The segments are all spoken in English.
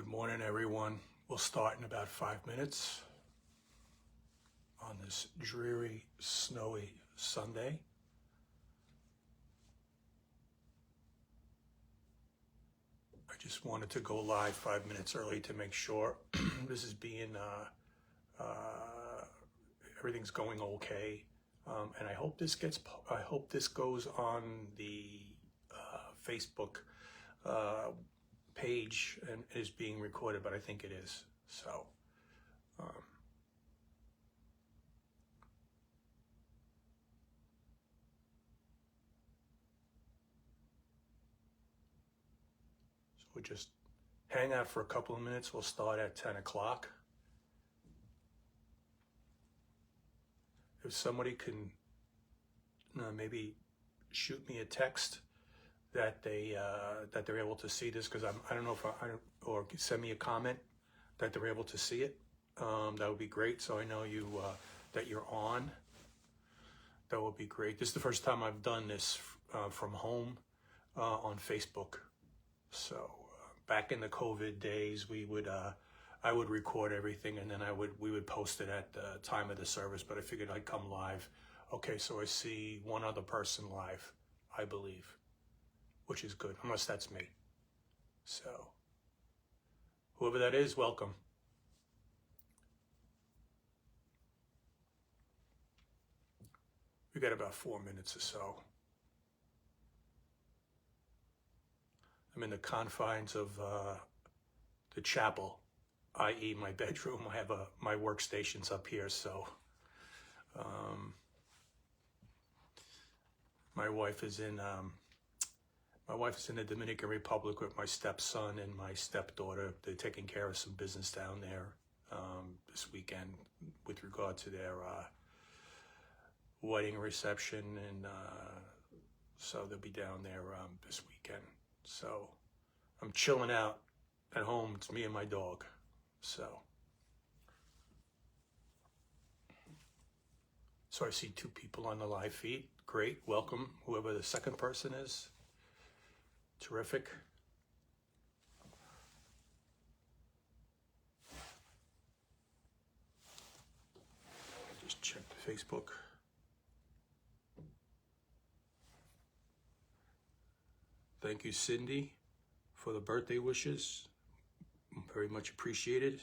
morning, everyone. We'll start in about 5 minutes on this dreary, snowy Sunday. I just wanted to go live 5 minutes early to make sure this is being, everything's going okay. And I hope this goes on the Facebook page and is being recorded, but I think it is. So we'll just hang out for a couple of minutes. We'll start at 10 o'clock. If somebody can maybe shoot me a text that they're able to see this, because I don't know if or send me a comment that they're able to see it. That would be great. So I know that you're on. That would be great. This is the first time I've done this from home on Facebook. So back in the COVID days, I would record everything and then we would post it at the time of the service. But I figured I'd come live. Okay, so I see one other person live, I believe, which is good, unless that's me. So whoever that is, welcome. We got about 4 minutes or so. I'm in the confines of the chapel, i.e. my bedroom. I have my workstations up here, so my wife is in the Dominican Republic with my stepson and my stepdaughter. They're taking care of some business down there this weekend with regard to their wedding reception, and so they'll be down there this weekend. So I'm chilling out at home. It's me and my dog. So I see 2 people on the live feed. Great, welcome, whoever the second person is. Terrific. Just check the Facebook. Thank you, Cindy, for the birthday wishes. Very much appreciated.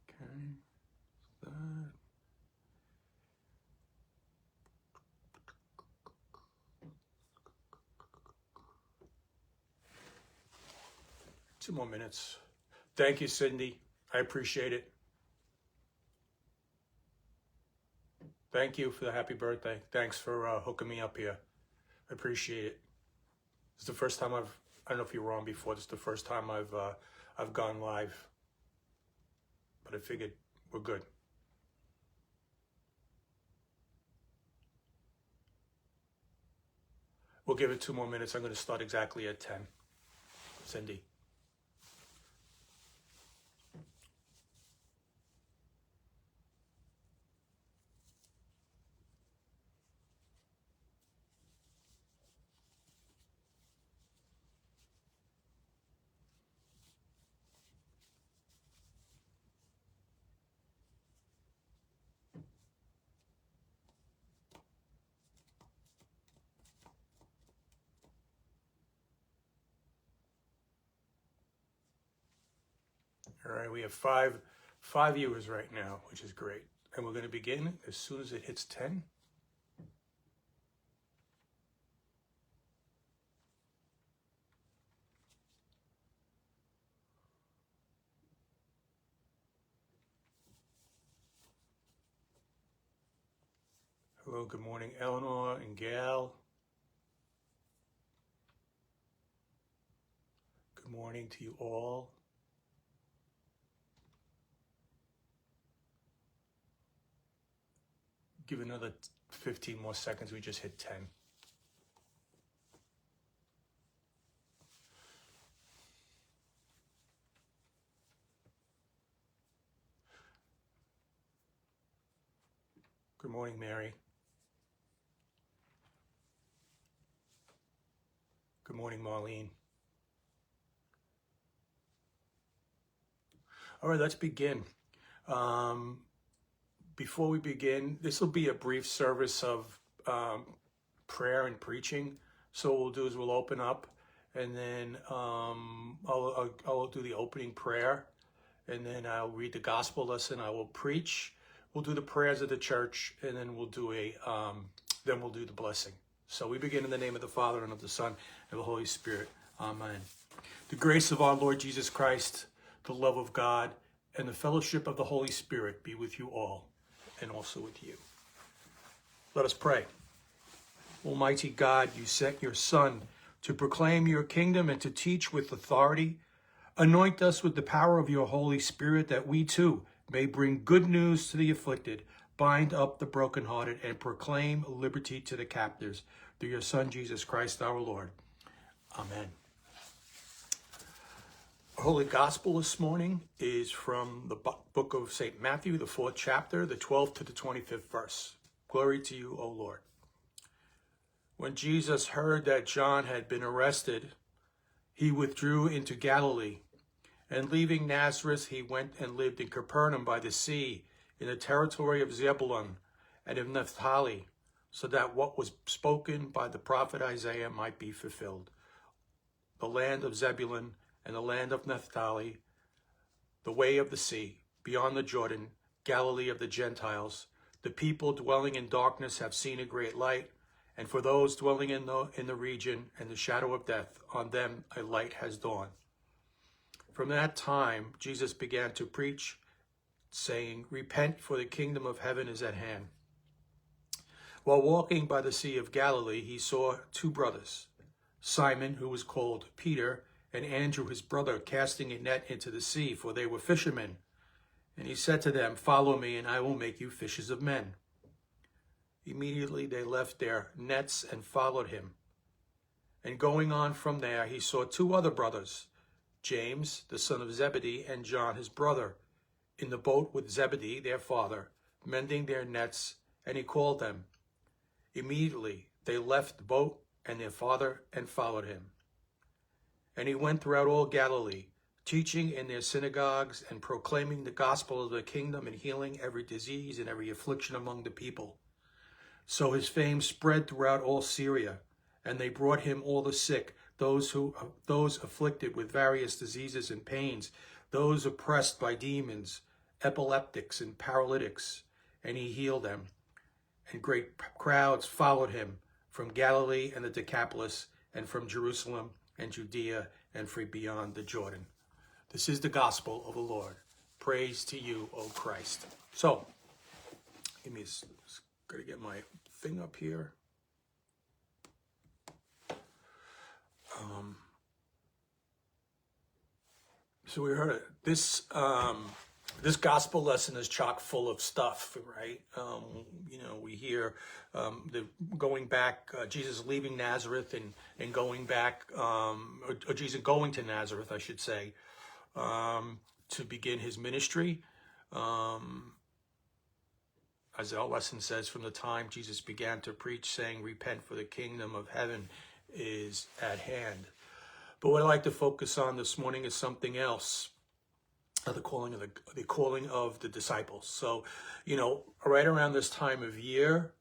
Okay, that. 2 more minutes. Thank you, Cindy. I appreciate it. Thank you for the happy birthday. Thanks for hooking me up here. I appreciate it. It's the first time I don't know if you were on before. This is the first time I've gone live. But I figured we're good. We'll give it 2 more minutes. I'm going to start exactly at 10. Cindy. All right, we have five viewers right now, which is great. And we're going to begin as soon as it hits 10. Hello, good morning, Eleanor and Gail. Good morning to you all. Give another 15 more seconds. We just hit 10. Good morning, Mary. Good morning, Marlene. All right, let's begin. Before we begin, this will be a brief service of prayer and preaching. So what we'll do is we'll open up, and then I'll do the opening prayer, and then I'll read the gospel lesson. I will preach. We'll do the prayers of the church, and then we'll do the blessing. So we begin in the name of the Father, and of the Son, and of the Holy Spirit. Amen. The grace of our Lord Jesus Christ, the love of God, and the fellowship of the Holy Spirit be with you all, and also with you. Let us pray. Almighty God, you sent your Son to proclaim your kingdom and to teach with authority. Anoint us with the power of your Holy Spirit, that we too may bring good news to the afflicted, bind up the brokenhearted, and proclaim liberty to the captives, through your Son, Jesus Christ, our Lord. Amen. Our Holy Gospel this morning is from the book of St. Matthew, the 4th chapter, the 12th to the 25th verse. Glory to you, O Lord. When Jesus heard that John had been arrested, he withdrew into Galilee, and leaving Nazareth, he went and lived in Capernaum by the sea, in the territory of Zebulun and of Naphtali, so that what was spoken by the prophet Isaiah might be fulfilled. The land of Zebulun and the land of Naphtali, the way of the sea, beyond the Jordan, Galilee of the Gentiles. The people dwelling in darkness have seen a great light, and for those dwelling in the region and the shadow of death, on them a light has dawned. From that time, Jesus began to preach, saying, "Repent, for the kingdom of heaven is at hand." While walking by the Sea of Galilee, he saw two brothers, Simon, who was called Peter, and Andrew, his brother, casting a net into the sea, for they were fishermen. And he said to them, "Follow me, and I will make you fishers of men." Immediately they left their nets and followed him. And going on from there, he saw two other brothers, James, the son of Zebedee, and John, his brother, in the boat with Zebedee, their father, mending their nets, and he called them. Immediately they left the boat and their father and followed him. And he went throughout all Galilee, teaching in their synagogues and proclaiming the gospel of the kingdom and healing every disease and every affliction among the people. So his fame spread throughout all Syria, and they brought him all the sick, those afflicted with various diseases and pains, those oppressed by demons, epileptics and paralytics, and he healed them. And great crowds followed him from Galilee and the Decapolis, and from Jerusalem and Judea, and from beyond the Jordan. This is the gospel of the Lord. Praise to you, O Christ. So, gotta get my thing up here. So we heard it. This gospel lesson is chock full of stuff, right? We hear going back, Jesus leaving Nazareth and going back, or Jesus going to Nazareth, I should say, to begin his ministry. As our lesson says, from the time Jesus began to preach, saying, "Repent, for the kingdom of heaven is at hand." But what I'd like to focus on this morning is something else. The calling of the disciples. So, right around this time of year,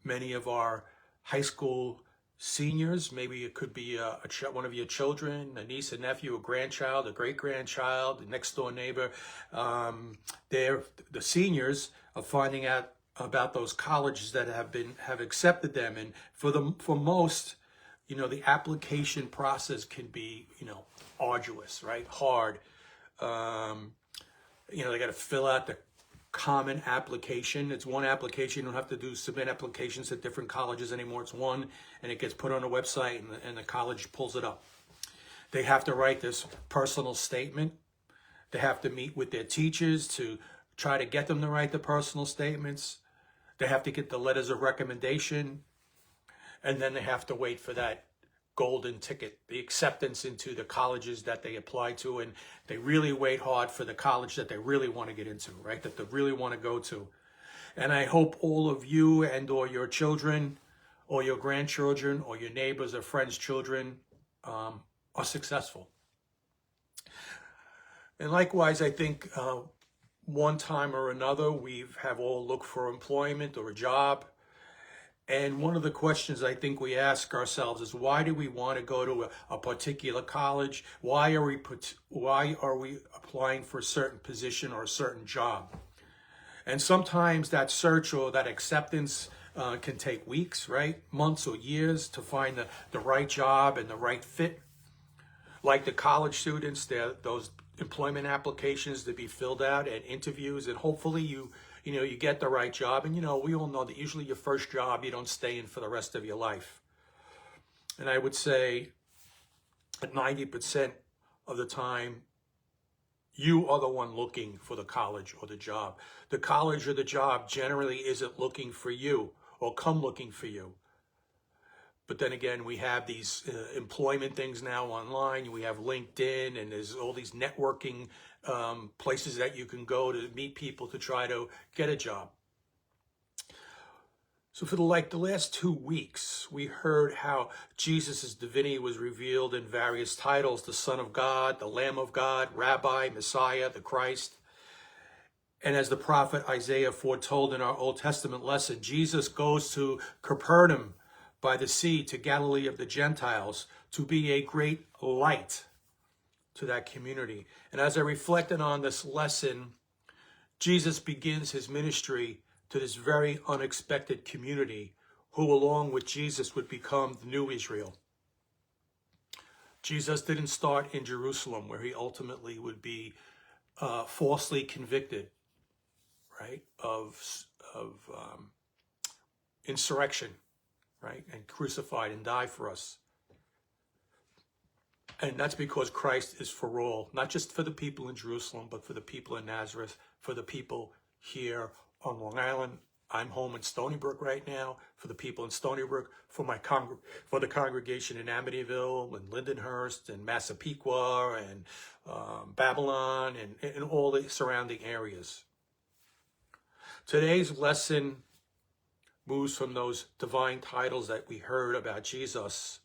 many of our high school seniors, maybe it could be one of your children, a niece, a nephew, a grandchild, a great-grandchild, a next-door neighbor, the seniors are finding out about those colleges that have accepted them. And for most, the application process can be, arduous, right? Hard. They got to fill out the common application. It's one application. You don't have to submit applications at different colleges anymore. It's one, and it gets put on a website, and the college pulls it up. They have to write this personal statement. They have to meet with their teachers to try to get them to write the personal statements. They have to get the letters of recommendation, and then they have to wait for that golden ticket, the acceptance into the colleges that they apply to, and they really wait hard for the college that they really want to get into, right? That they really want to go to. And I hope all of you and or your children or your grandchildren or your neighbors or friends' children are successful. And likewise, I think one time or another, we have all looked for employment or a job. And one of the questions I think we ask ourselves is, why do we want to go to a particular college? Why are we applying for a certain position or a certain job? And sometimes that search or that acceptance can take weeks, right? Months or years to find the right job and the right fit. Like the college students, those employment applications to be filled out and interviews, and hopefully you get the right job. And we all know that usually your first job you don't stay in for the rest of your life. And I would say at 90% of the time, you are the one looking for the college or the job. The college or the job generally isn't looking for you or come looking for you. But then again, we have these employment things now online. We have LinkedIn, and there's all these networking places that you can go to meet people to try to get a job. So for the last 2 weeks, we heard how Jesus' divinity was revealed in various titles: the Son of God, the Lamb of God, Rabbi, Messiah, the Christ. And as the prophet Isaiah foretold in our Old Testament lesson, Jesus goes to Capernaum by the sea to Galilee of the Gentiles to be a great light to that community. And as I reflected on this lesson, Jesus begins his ministry to this very unexpected community who, along with Jesus, would become the new Israel. Jesus didn't start in Jerusalem, where he ultimately would be falsely convicted, right, of insurrection, right, and crucified and died for us. And that's because Christ is for all, not just for the people in Jerusalem, but for the people in Nazareth, for the people here on Long Island. I'm home in Stony Brook right now. For the people in Stony Brook, for the congregation in Amityville and Lindenhurst and Massapequa and Babylon and all the surrounding areas. Today's lesson moves from those divine titles that we heard about Jesus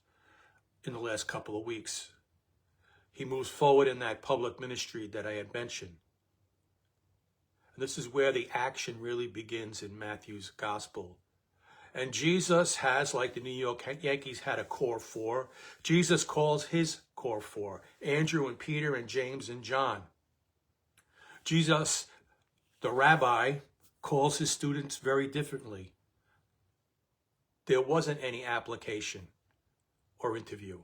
in the last couple of weeks. He moves forward in that public ministry that I had mentioned. And this is where the action really begins in Matthew's gospel. And Jesus has, like the New York Yankees had a core four, Jesus calls his core four: Andrew and Peter and James and John. Jesus, the rabbi, calls his students very differently. There wasn't any application or interview.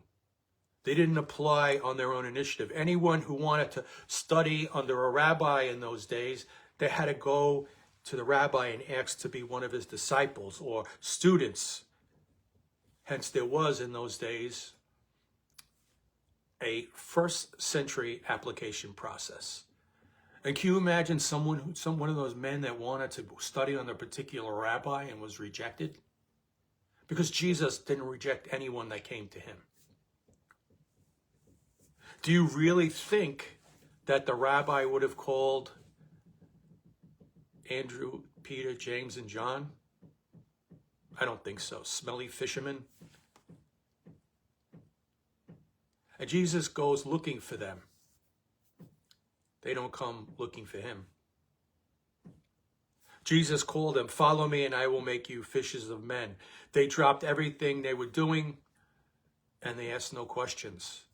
They didn't apply on their own initiative. Anyone who wanted to study under a rabbi in those days, they had to go to the rabbi and ask to be one of his disciples or students. Hence, there was in those days a first century application process. And can you imagine one of those men that wanted to study under a particular rabbi and was rejected? Because Jesus didn't reject anyone that came to him. Do you really think that the rabbi would have called Andrew, Peter, James, and John? I don't think so. Smelly fishermen. And Jesus goes looking for them. They don't come looking for him. Jesus called them, "Follow me and I will make you fishers of men." They dropped everything they were doing and they asked no questions.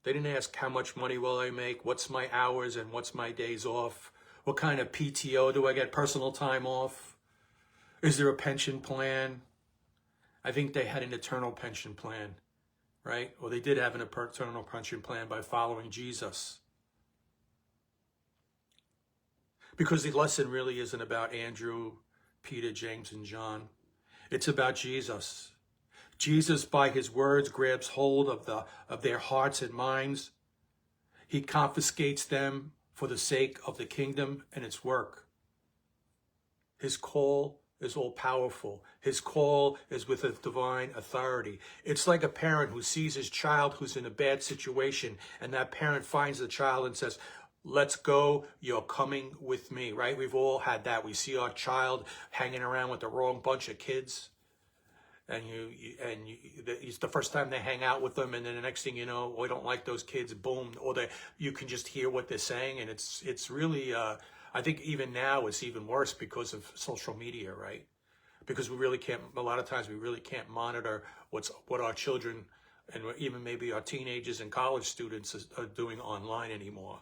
They didn't ask, how much money will I make? What's my hours and what's my days off? What kind of PTO do I get? Personal time off? Is there a pension plan? I think they had an eternal pension plan, right? Or they did have an eternal pension plan by following Jesus. Because the lesson really isn't about Andrew, Peter, James, and John. It's about Jesus. Jesus, by his words, grabs hold of their hearts and minds. He confiscates them for the sake of the kingdom and its work. His call is all powerful. His call is with a divine authority. It's like a parent who sees his child who's in a bad situation, and that parent finds the child and says, let's go, you're coming with me, right? We've all had that. We see our child hanging around with the wrong bunch of kids, and it's the first time they hang out with them, and then the next thing you know, we don't like those kids, boom, or you can just hear what they're saying, and it's really, I think even now it's even worse because of social media, right? Because we really can't, a lot of times we really can't monitor what our children and even maybe our teenagers and college students are doing online anymore.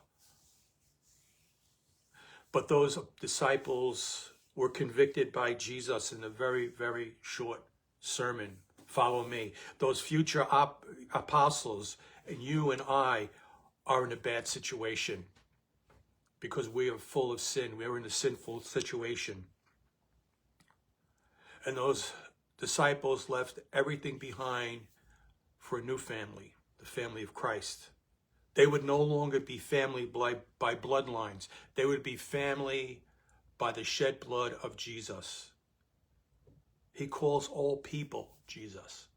But those disciples were convicted by Jesus in a very, very short sermon. Follow me. Those future apostles and you and I are in a bad situation because we are full of sin. We are in a sinful situation. And those disciples left everything behind for a new family, the family of Christ. They would no longer be family by bloodlines. They would be family by the shed blood of Jesus. He calls all people Jesus.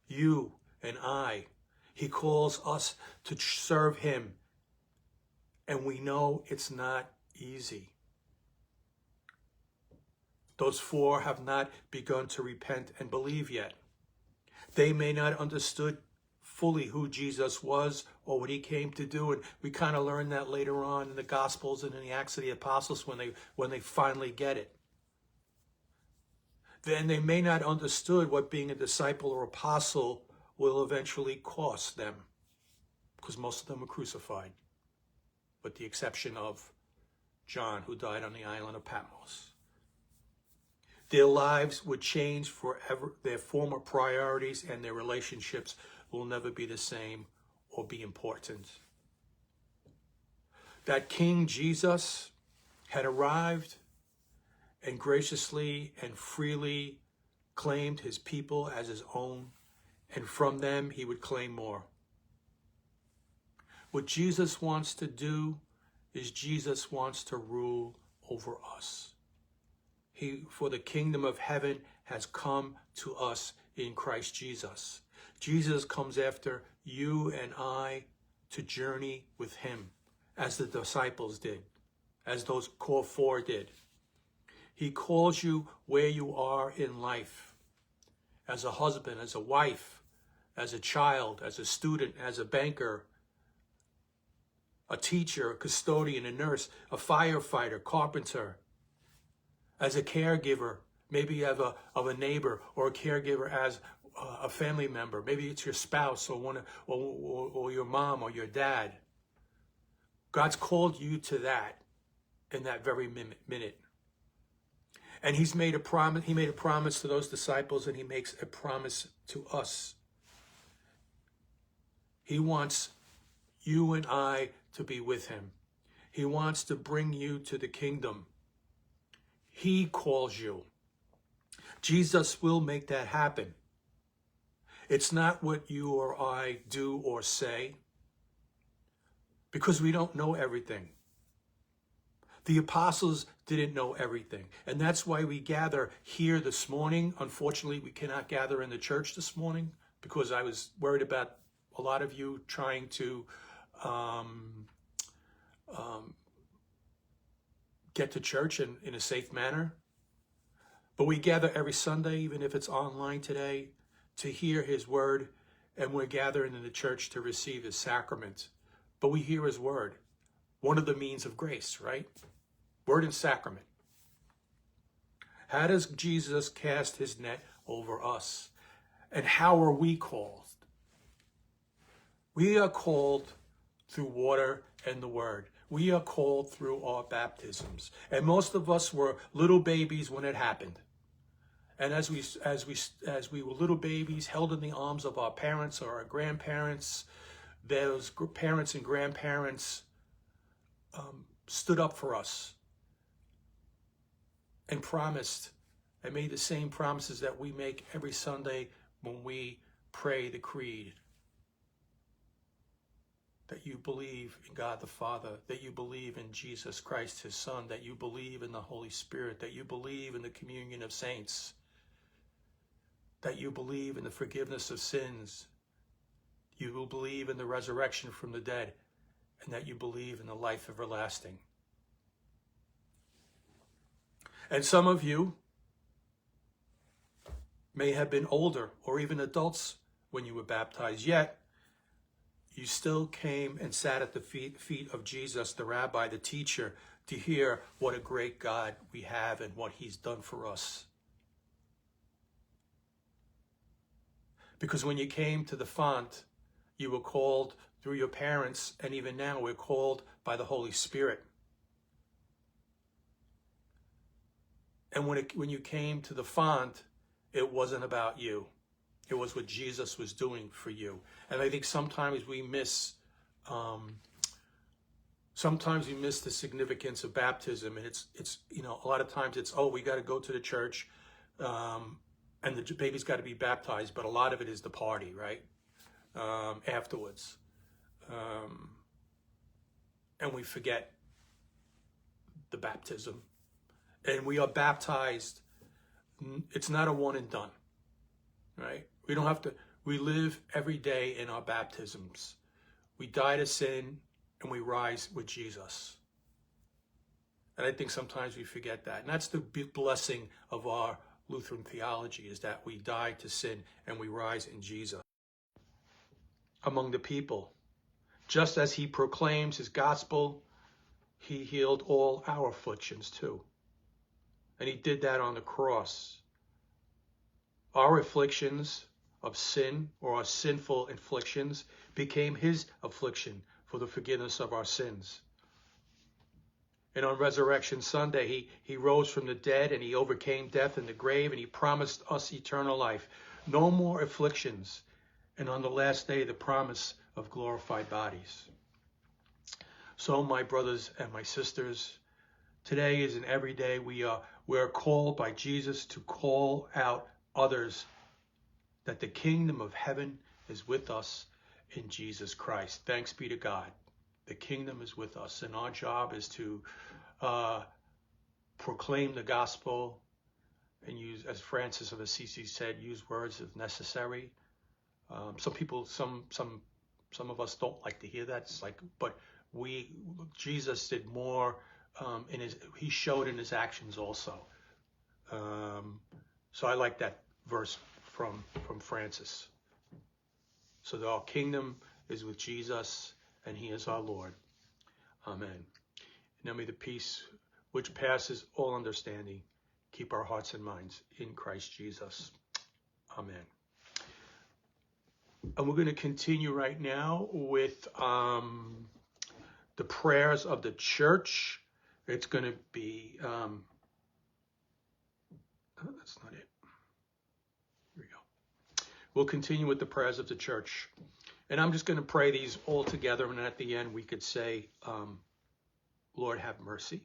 You and I. He calls us to serve him. And we know it's not easy. Those four have not begun to repent and believe yet. They may not understood fully who Jesus was or what he came to do, and we kind of learn that later on in the Gospels and in the Acts of the Apostles when they finally get it. Then they may not understood what being a disciple or apostle will eventually cost them, because most of them were crucified, with the exception of John, who died on the island of Patmos. Their lives would change forever. Their former priorities and their relationships will never be the same or be important. That King Jesus had arrived and graciously and freely claimed his people as his own, and from them he would claim more. What Jesus wants to do is Jesus wants to rule over us. For the kingdom of heaven has come to us in Christ Jesus. Jesus comes after you and I to journey with him, as the disciples did, as those core four did. He calls you where you are in life, as a husband, as a wife, as a child, as a student, as a banker, a teacher, a custodian, a nurse, a firefighter, carpenter, as a caregiver, maybe of a neighbor, or a caregiver as a family member. Maybe it's your spouse or your mom or your dad. God's called you to that in that very minute. And he's made a promise. He made a promise to those disciples, and he makes a promise to us. He wants you and I to be with him. He wants to bring you to the kingdom. He calls you. Jesus will make that happen. It's not what you or I do or say, because we don't know everything. The apostles didn't know everything. And that's why we gather here this morning. Unfortunately, we cannot gather in the church this morning because I was worried about a lot of you trying to get to church in a safe manner. But we gather every Sunday, even if it's online today, to hear his word, and we're gathering in the church to receive his sacrament. But we hear his word, one of the means of grace, right? Word and sacrament. How does Jesus cast his net over us? And how are we called? We are called through water and the word. We are called through our baptisms. And most of us were little babies when it happened. And as we were little babies, held in the arms of our parents or our grandparents, those parents and grandparents stood up for us and promised and made the same promises that we make every Sunday when we pray the creed. That you believe in God the Father, that you believe in Jesus Christ, his Son, that you believe in the Holy Spirit, that you believe in the communion of saints, that you believe in the forgiveness of sins, you will believe in the resurrection from the dead, and that you believe in the life everlasting. And some of you may have been older or even adults when you were baptized, yet you still came and sat at the feet of Jesus, the rabbi, the teacher, to hear what a great God we have and what he's done for us. Because when you came to the font, you were called through your parents, and even now we're called by the Holy Spirit. And when you came to the font, it wasn't about you. It was what Jesus was doing for you. And I think sometimes we miss the significance of baptism. And it's a lot of times it's, we got to go to the church and the baby's got to be baptized. But a lot of it is the party, right? Afterwards. And we forget the baptism. And we are baptized. It's not a one and done, right? We don't have to, we live every day in our baptisms. We die to sin and we rise with Jesus. And I think sometimes we forget that. And that's the big blessing of our Lutheran theology, is that we die to sin and we rise in Jesus. Among the people, just as he proclaims his gospel, he healed all our afflictions too. And he did that on the cross. Our afflictions of sin, or our sinful afflictions, became his affliction for the forgiveness of our sins. And on Resurrection Sunday, he rose from the dead and he overcame death and the grave, and he promised us eternal life. No more afflictions. And on the last day, the promise of glorified bodies. So, my brothers and my sisters, today is an everyday. We are called by Jesus to call out others that the kingdom of heaven is with us in Jesus Christ. Thanks be to God. The kingdom is with us, and our job is to proclaim the gospel and use, as Francis of Assisi said, use words if necessary. Some people, some of us don't like to hear that. It's like, but Jesus did more he showed in his actions also. So I like that verse from Francis. So that our kingdom is with Jesus and he is our Lord. Amen. Now may the peace which passes all understanding keep our hearts and minds in Christ Jesus. Amen. And we're going to continue right now with the prayers of the church. It's going to be, that's not it. Here we go. We'll continue with the prayers of the church. And I'm just going to pray these all together. And at the end, we could say, Lord, have mercy.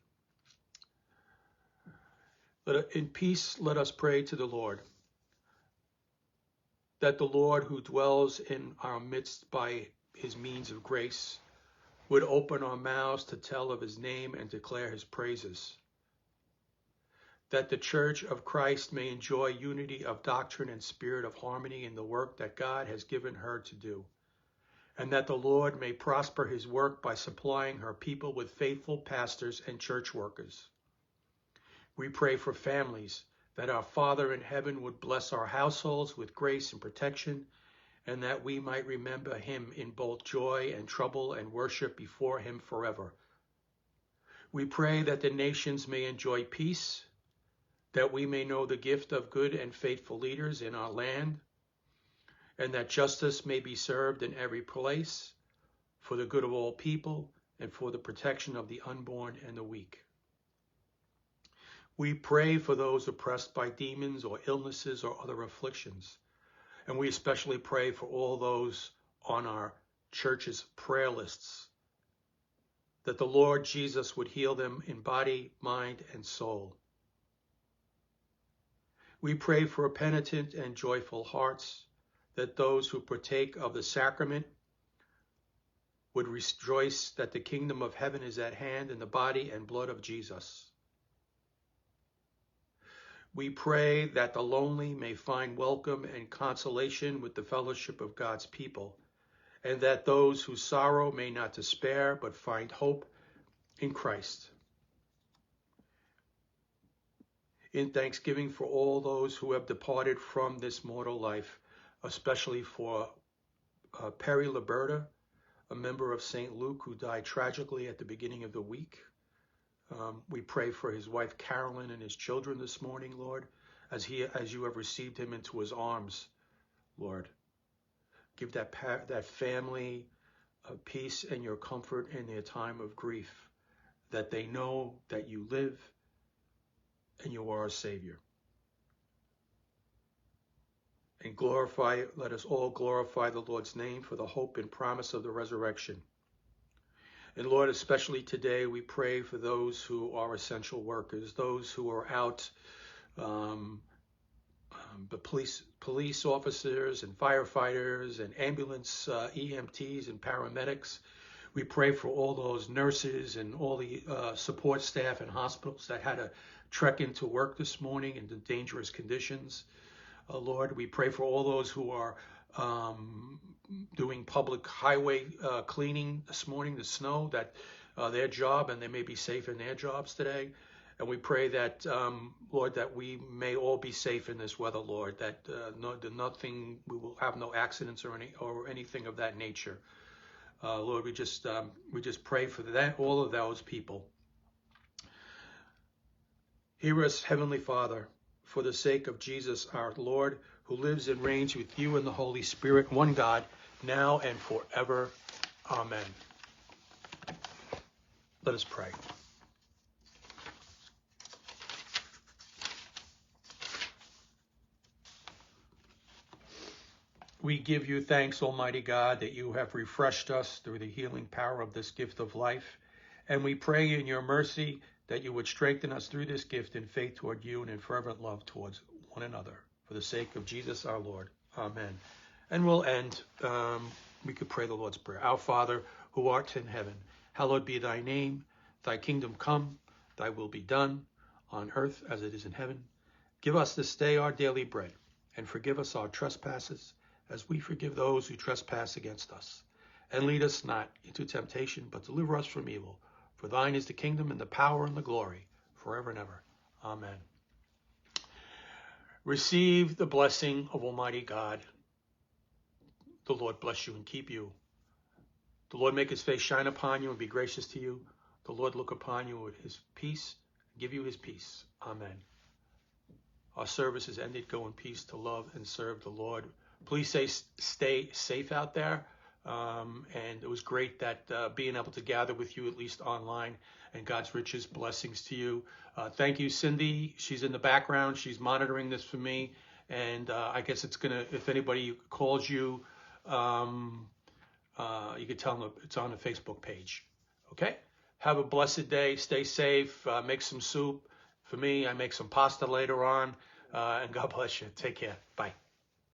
In peace, let us pray to the Lord, that the Lord who dwells in our midst by his means of grace would open our mouths to tell of his name and declare his praises, that the Church of Christ may enjoy unity of doctrine and spirit of harmony in the work that God has given her to do, and that the Lord may prosper his work by supplying her people with faithful pastors and church workers. We pray for families, that our Father in heaven would bless our households with grace and protection, and that we might remember him in both joy and trouble and worship before him forever. We pray that the nations may enjoy peace, that we may know the gift of good and faithful leaders in our land, and that justice may be served in every place for the good of all people and for the protection of the unborn and the weak. We pray for those oppressed by demons or illnesses or other afflictions. And we especially pray for all those on our church's prayer lists, that the Lord Jesus would heal them in body, mind, and soul. We pray for penitent and joyful hearts, that those who partake of the sacrament would rejoice that the kingdom of heaven is at hand in the body and blood of Jesus. We pray that the lonely may find welcome and consolation with the fellowship of God's people, and that those who sorrow may not despair, but find hope in Christ. In thanksgiving for all those who have departed from this mortal life, especially for Perry Liberta, a member of St. Luke who died tragically at the beginning of the week. We pray for his wife Carolyn and his children this morning, Lord, as you have received him into his arms, Lord. Give that family peace and your comfort in their time of grief, that they know that you live and you are a Savior. And let us all glorify the Lord's name for the hope and promise of the resurrection. And Lord, especially today, we pray for those who are essential workers, those who are out, the police officers and firefighters and ambulance EMTs and paramedics. We pray for all those nurses and all the support staff in hospitals that had to trek into work this morning in the dangerous conditions. Lord, we pray for all those who are doing public highway cleaning this morning, the snow, that their job, and they may be safe in their jobs today. And we pray that, Lord, that we may all be safe in this weather, Lord, that we will have no accidents or anything of that nature. Lord, we just pray for that, all of those people. Hear us, Heavenly Father, for the sake of Jesus, our Lord, who lives and reigns with you in the Holy Spirit, one God, now and forever. Amen. Let us pray. We give you thanks, Almighty God, that you have refreshed us through the healing power of this gift of life. And we pray in your mercy that you would strengthen us through this gift in faith toward you and in fervent love towards one another. For the sake of Jesus our Lord. Amen. And we'll end. We could pray the Lord's Prayer. Our Father, who art in heaven, hallowed be thy name. Thy kingdom come, thy will be done, on earth as it is in heaven. Give us this day our daily bread, and forgive us our trespasses, as we forgive those who trespass against us. And lead us not into temptation, but deliver us from evil. For thine is the kingdom and the power and the glory, forever and ever. Amen. Receive the blessing of Almighty God. The Lord bless you and keep you. The Lord make his face shine upon you and be gracious to you. The Lord look upon you with his peace, and give you his peace. Amen. Our service is ended. Go in peace to love and serve the Lord. Please stay safe out there. And it was great that being able to gather with you, at least online, and God's richest blessings to you. Thank you, Cindy. She's in the background. She's monitoring this for me. And I guess it's going to, if anybody calls you, you can tell them it's on the Facebook page. Okay? Have a blessed day. Stay safe. Make some soup. For me, I make some pasta later on. And God bless you. Take care. Bye.